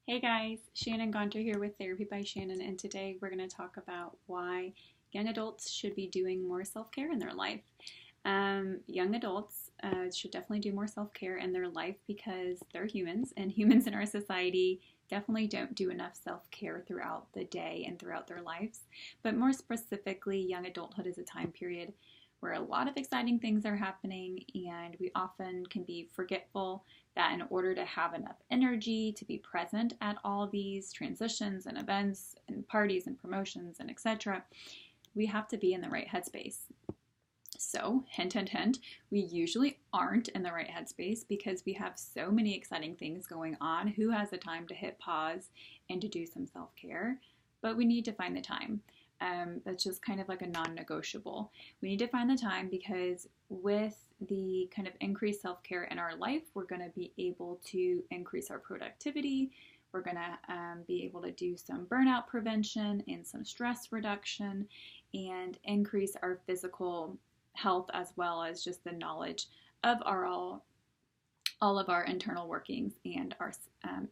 Hey guys, Shannon Gonter here with Therapy by Shannon, and today we're going to talk about why young adults should be doing more self care in their life. Young adults should definitely do more self care in their life because they're humans, and humans in our society definitely don't do enough self care throughout the day and throughout their lives. But more specifically, young adulthood is a time period where a lot of exciting things are happening, and we often can be forgetful that in order to have enough energy to be present at all these transitions and events and parties and promotions and etc., we have to be in the right headspace. So, hint, hint, hint, we usually aren't in the right headspace because we have so many exciting things going on. Who has the time to hit pause and to do some self care? But we need to find the time. That's just kind of like a non negotiable. We need to find the time because with the kind of increased self care in our life, we're going to be able to increase our productivity. We're going to be able to do some burnout prevention and some stress reduction and increase our physical health as well as just the knowledge of all of our internal workings and our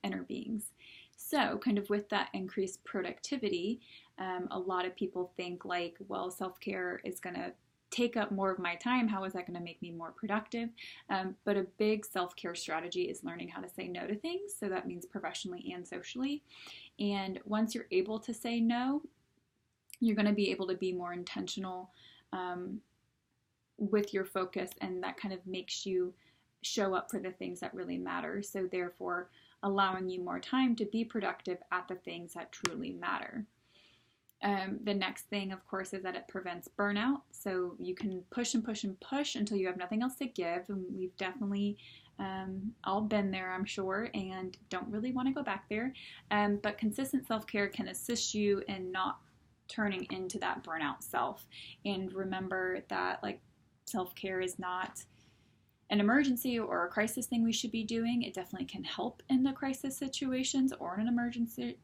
inner beings. So, kind of with that increased productivity, a lot of people think like, well, self care is going to take up more of my time. How is that going to make me more productive? But a big self care strategy is learning how to say no to things. So that means professionally and socially. And once you're able to say no, you're going to be able to be more intentional with your focus, and that kind of makes you show up for the things that really matter. So, therefore, allowing you more time to be productive at the things that truly matter. The next thing, of course, is that it prevents burnout. So you can push and push and push until you have nothing else to give. And we've definitely all been there, I'm sure, and don't really want to go back there. But consistent self care can assist you in not turning into that burnout self. And remember that, like, self care is not an emergency or a crisis thing we should be doing. It definitely can help in the crisis situations or in an emergency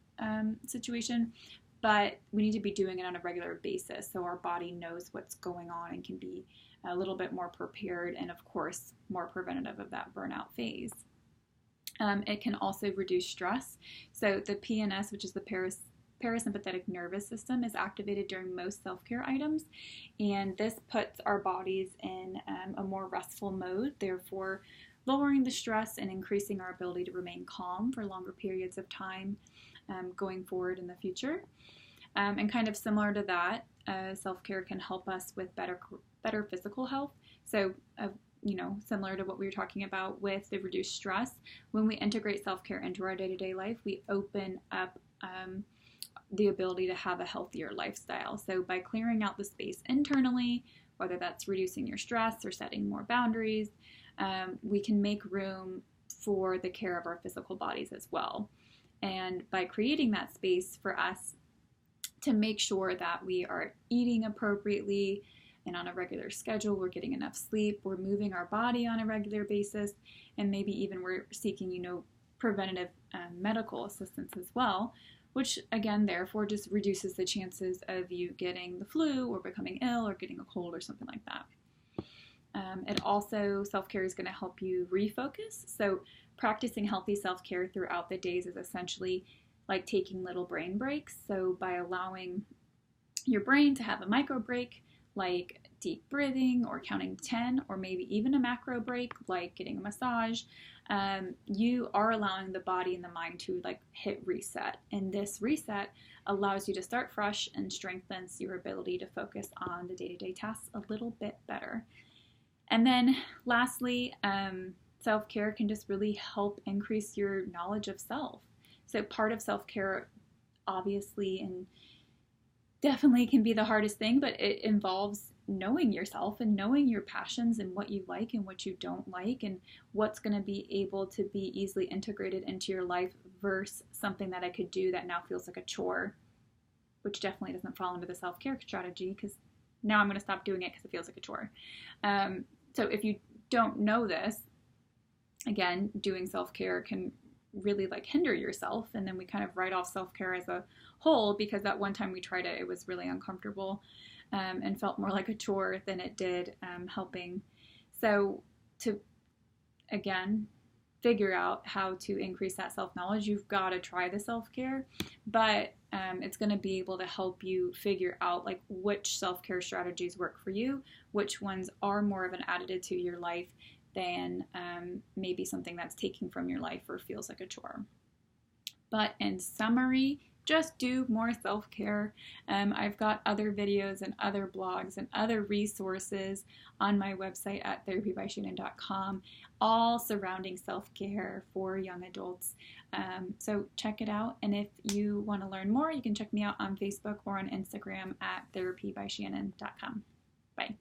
situation, but we need to be doing it on a regular basis so our body knows what's going on and can be a little bit more prepared and, of course, more preventative of that burnout phase. It can also reduce stress. So the PNS, which is the parasympathetic nervous system, is activated during most self-care items, and this puts our bodies in a more restful mode, therefore lowering the stress and increasing our ability to remain calm for longer periods of time going forward in the future. And kind of similar to that, self-care can help us with better physical health. So similar to what we were talking about with the reduced stress, when we integrate self-care into our day-to-day life, we open up the ability to have a healthier lifestyle. So by clearing out the space internally, whether that's reducing your stress or setting more boundaries, we can make room for the care of our physical bodies as well. And by creating that space for us to make sure that we are eating appropriately and on a regular schedule, we're getting enough sleep, we're moving our body on a regular basis, and maybe even we're seeking, preventative medical assistance as well, which again, therefore, just reduces the chances of you getting the flu or becoming ill or getting a cold or something like that. It also, self-care is going to help you refocus. So practicing healthy self-care throughout the days is essentially like taking little brain breaks. So by allowing your brain to have a micro break, like deep breathing or counting 10, or maybe even a macro break, like getting a massage, you are allowing the body and the mind to like hit reset. And this reset allows you to start fresh and strengthens your ability to focus on the day-to-day tasks a little bit better. And then lastly, self-care can just really help increase your knowledge of self. So part of self-care, obviously, and definitely can be the hardest thing, but it involves knowing yourself and knowing your passions and what you like and what you don't like and what's going to be able to be easily integrated into your life versus something that I could do that now feels like a chore, which definitely doesn't fall into the self-care strategy because now I'm going to stop doing it because it feels like a chore. So if you don't know this, again, doing self-care can really like hinder yourself, and then we kind of write off self-care as a whole because that one time we tried it, it was really uncomfortable and felt more like a chore than it did helping. So to, again, figure out how to increase that self-knowledge, you've got to try the self-care, but it's going to be able to help you figure out like which self-care strategies work for you, which ones are more of an additive to your life than maybe something that's taking from your life or feels like a chore. But in summary, just do more self-care. I've got other videos and other blogs and other resources on my website at therapybyshannon.com, all surrounding self-care for young adults. So check it out. And if you want to learn more, you can check me out on Facebook or on Instagram at therapybyshannon.com. Bye.